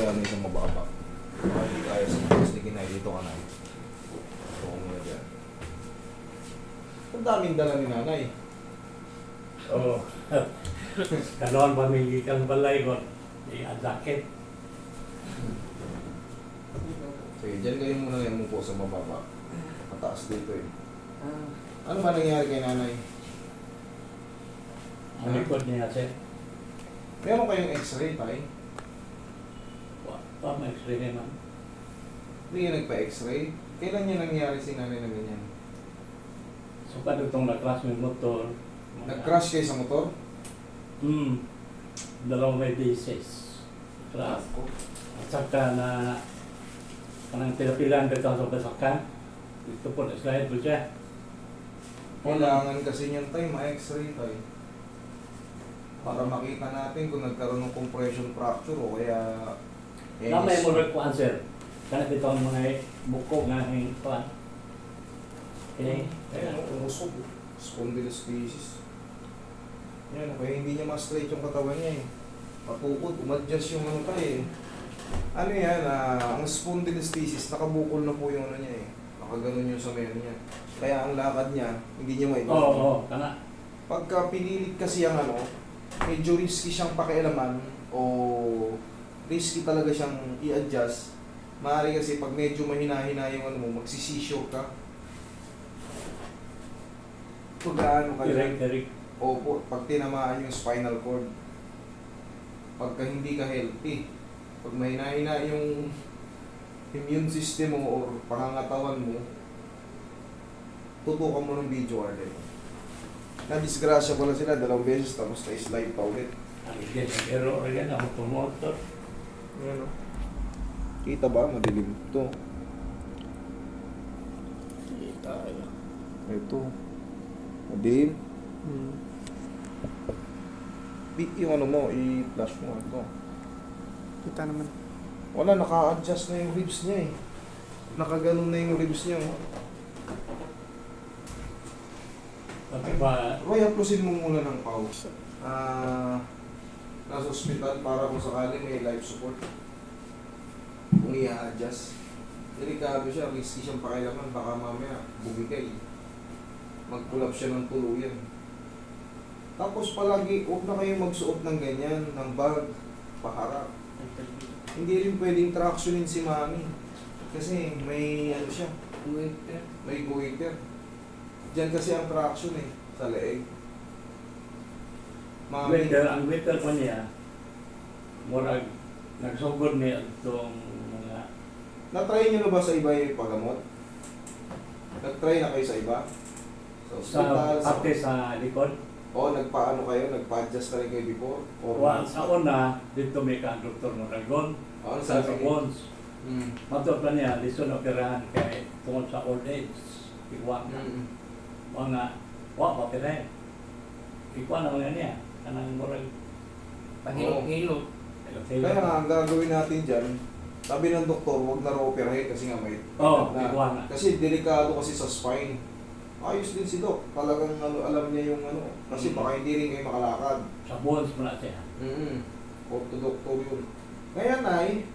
kaya na isang mababa. Baka hindi kaya sa mga ni Kinay, dito ka na. Ito ko muna dyan. Ang daming dala ni nanay. Oo. Karoon pamilya kang balay ko. Ang sakit. Sige, dyan kayo muna yung umupo sa mababa. Mataas dito eh. Ano ba nangyari kay nanay? Ang likod niya sir. Meron kayong x-ray pa eh? Pa-x-ray naman. Hindi nga nagpa-x-ray? Kailan niya nangyari si nanay na ganyan? So kadugtong na-crash yung motor. Nag-crash kayo sa motor? Dalawang may basis. Crash. At saka na kanang tinapilan ka sa basaka. Ito po, slide po siya. Kailangan kasi niyan tayo, ma-x-ray tayo. Para makita natin kung nagkaroon ng compression fracture o kaya... Namay mo rin po answer. Kana dito ang mga buko nga ng pan. Okay? Ayan, umusog. Spondylolisthesis. Yan, kaya hindi niya ma-straight yung katawan niya eh. Patukod, umadjust yung ano tayo eh. Ano yan, ang spondylolisthesis, nakabukol na po yung ano niya eh. Nakaganon yung sa meron niya. Kaya ang lakad niya, hindi niya maibig. Oo, kana. Pagka pinilit kasi ang ano, medyo risky siyang pakialaman o risky talaga siyang i-adjust. Maaari kasi pag medyo mahina-hina yung ano mo, magsisisyo ka. Pag ano ka dyan, Direct. opo, pag tinamaan yung spinal cord, pagka hindi ka healthy, pag mahina-hina yung immune system mo or pangangatawan mo, tutukan mo ng video card eh. Na-disgrasya pala sila 2 beses tapos na-slide pa ulit. Again, error yan ako tumotor. Ano? Kita ba? Madilim to. Kita kaya. Ito. Madilim. Yung ano mo, i-flash mo ito. Kita naman. Wala, naka-adjust na yung ribs niya eh. Nakaganon na yung ribs niya. Oh. Sabi ba, Roy, haplusin mo muna ng pause. Nasa ospital para kung sakali may life support. Kung i-adjust. Delikado siya, risky siyang pakialaman. Baka mamaya bumigay. Mag-collapse siya ng tuluyan. Tapos palagi, huwag na kayong magsuot ng ganyan, ng bag, paharap. Hindi rin pwedeng tractionin si mami. Kasi may ano siya, may goiter. Diyan kasi ang traction eh, sa leeg. Mami, ang winter ko niya, murag, nagsugod niya itong mga, na-try nyo na ba sa iba yung paggamot? Nag-try na kayo sa iba? Sa hospital? sa parte sa likod. O nagpaano kayo? Nagpa-adjust na rin kayo before? Or Sa una, dito may ka-doktor mo ragon. ano Sa sabi? bones. Mm. Mato pa niya, listen operahan kay tungkol sa old age. Ikuha na. Mm. Mga, pa rin. Ikuha na mga niya. Kanang murag. Pahilot-hilot. Kaya nga, ang gagawin natin dyan, sabi ng doktor, huwag na raw operahin kasi nga may... Oo, na- ikuha na. Kasi delikado kasi sa spine. Ayos din si Doc. Talagang ano, alam niya yung ano. Kasi baka hindi rin kayo makalakad. Sa bones mo na siya. Orthodoctor yun. Kaya nay,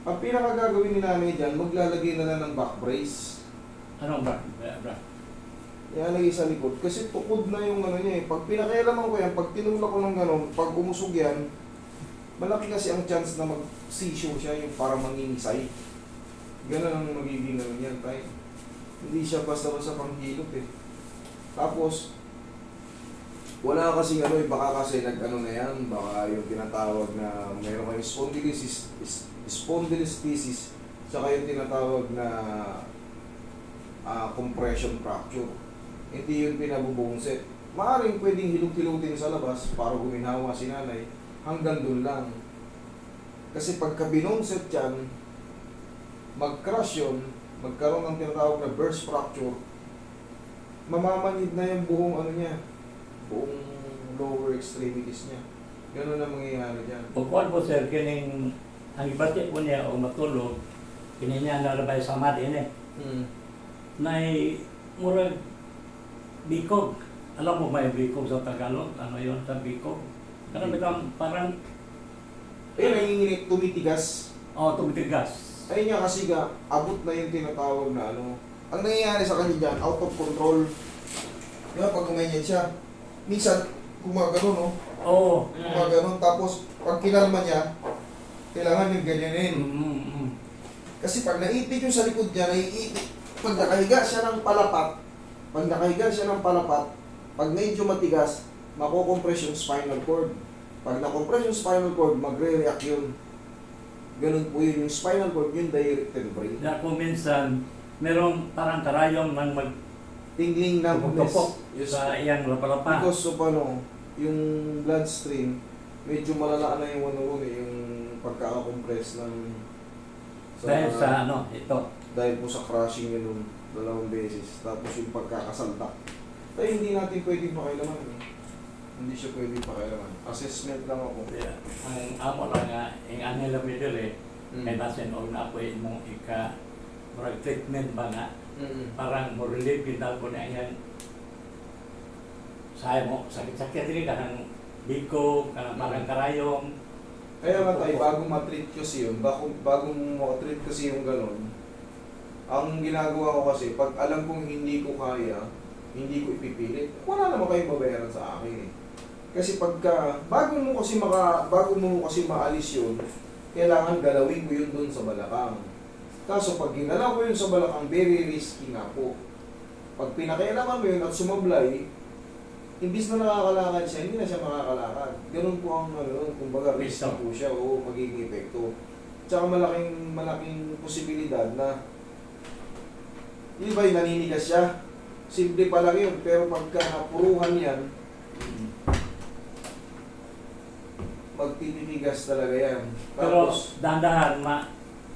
ang pinakagagawin ni nanay dyan, maglalagay na lang ng back brace. Anong bra? Ilalagay sa likod. Kasi tukod na yung ano niya eh. Pag pinakialaman ko yan, pag tinulak ko ng gano'n, pag umusog yan, malaki kasi ang chance na mag-seizure siya, yung parang mangingisay. Ganun ang magiging ano yan, tayo. Hindi siya basta-basta panghilot eh. Tapos, wala kasing ano eh, baka kasi nag-ano na yan, baka yung tinatawag na mayroon kayong spondylolisthesis, saka yung tinatawag na compression fracture. Hindi yun pinabubungset. Maaring pwedeng hilot-hilutin sa labas para guminawa si nanay, hanggang dun lang. Kasi pagka binungset yan, mag-crash yun, magkaroon ng tinatawag na burst fracture, mamamanid na yung buong ano niya, buong lower extremities niya. Ganun ang mangyayari dyan. Pagkuhan po sir, kining ang ibati po niya o matulog, kini niya nalabay sa mat ini. Nay murag bikog. Alam mo may bikog sa Tagalog? Ano yun sa bikog? Karamihan parang Ayun, nanginginig, tumitigas. Oo, tumitigas. Ayun nga kasi abot na yung tinatawag na ano. Ang nangyayari sa kanya dyan, out of control. Di ba, pag gumanyan siya, minsan, gumagano, no? Oo. Gumagano, tapos, pag kinalma niya, kailangan yung ganyanin. Kasi pag naipit yung sa likod niya, naiipit. Pag nakahiga siya ng palapat, pag medyo matigas, makukompress yung spinal cord. Pag na-compress yung spinal cord, magre-react yun. Ganun po yun. Yung spinal cord, yung directed brain. Kaya kung minsan, merong parang karayom ng Tingling numbness. magtupok sa iyang lapalapa. Because of ano, yung bloodstream, medyo malala na yung ano ron eh, yung pagkaka-compress ng... Dahil sa ano, ito. Dahil po sa crushing yun nung 2 beses. Tapos yung pagkakasaltak. Kaya hindi natin pwedeng pakailaman. Eh. Hindi siya pwedeng pakailaman. Assessment lang ako. Yeah. Ang amo lang nga, yung anila middle eh, may Mm. nasin o na po mo murag treatment ba nga, Mm. parang mo relieve kita po na yan. Sabi mo, sakit-sakit rin ka ng biko, ka parang karayom. Kaya nga tayo, bago matreat kasi yun, bago mo matreat kasi yung gano'n, ang ginagawa ko kasi, pag alam kong hindi ko kaya, hindi ko ipipilit, wala naman kayong babayaran sa akin eh. Kasi pagka, bago mo kasi maalis yun, kailangan galawin ko yun dun sa balakang. Kaso pag ginalaw ko yun sa balakang, very risky na po. Pag pinakialaman mo yun at sumablay, imbis na nakakalakad siya, hindi na siya makakalakad. Ganun po ang ano, kumbaga risky po siya o magiging epekto. Tsaka malaking posibilidad na di ba yung naninigas siya? Simple pa lang yun, pero pagka napuruhan yan, magtititigas talaga yan. Pero Tapos, dahan-dahan,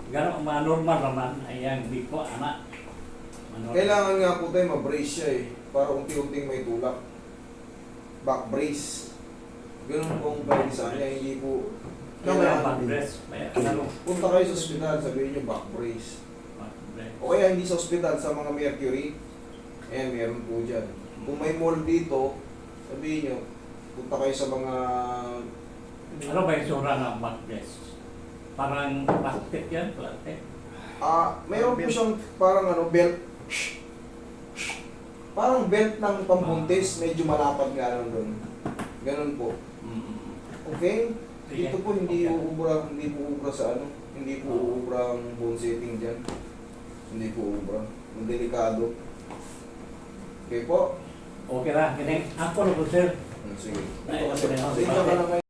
gano'n normal naman, ayan, biko, anak. kailangan nga po tayo ma-brace siya eh, para unti-unting may tulak. Back brace. Ganun po ang pwede sa kanya, hindi po... Kaya back breast, ano, Punta kayo sa ospital, sabihin nyo back brace. back breast. O kaya hindi sa ospital, sa mga mercury, ayan, meron po dyan. Kung may mall dito, sabihin nyo, punta kayo sa mga... Ano ba yung sura ng back breast? Parang plastic yan, plastic. Mayroon po siyang parang ano, belt. Parang belt ng pambuntis, medyo malapad nga lang doon. Ganun po. Okay? Sige. Dito po hindi Okay. uubra sa ano, hindi po uubra ang bone setting diyan. Hindi po uubra. Ang delikado. Okay po. Okay lang, kining ako na po sir. Sige. Ay, Dito kasi, okay na. dito ka lang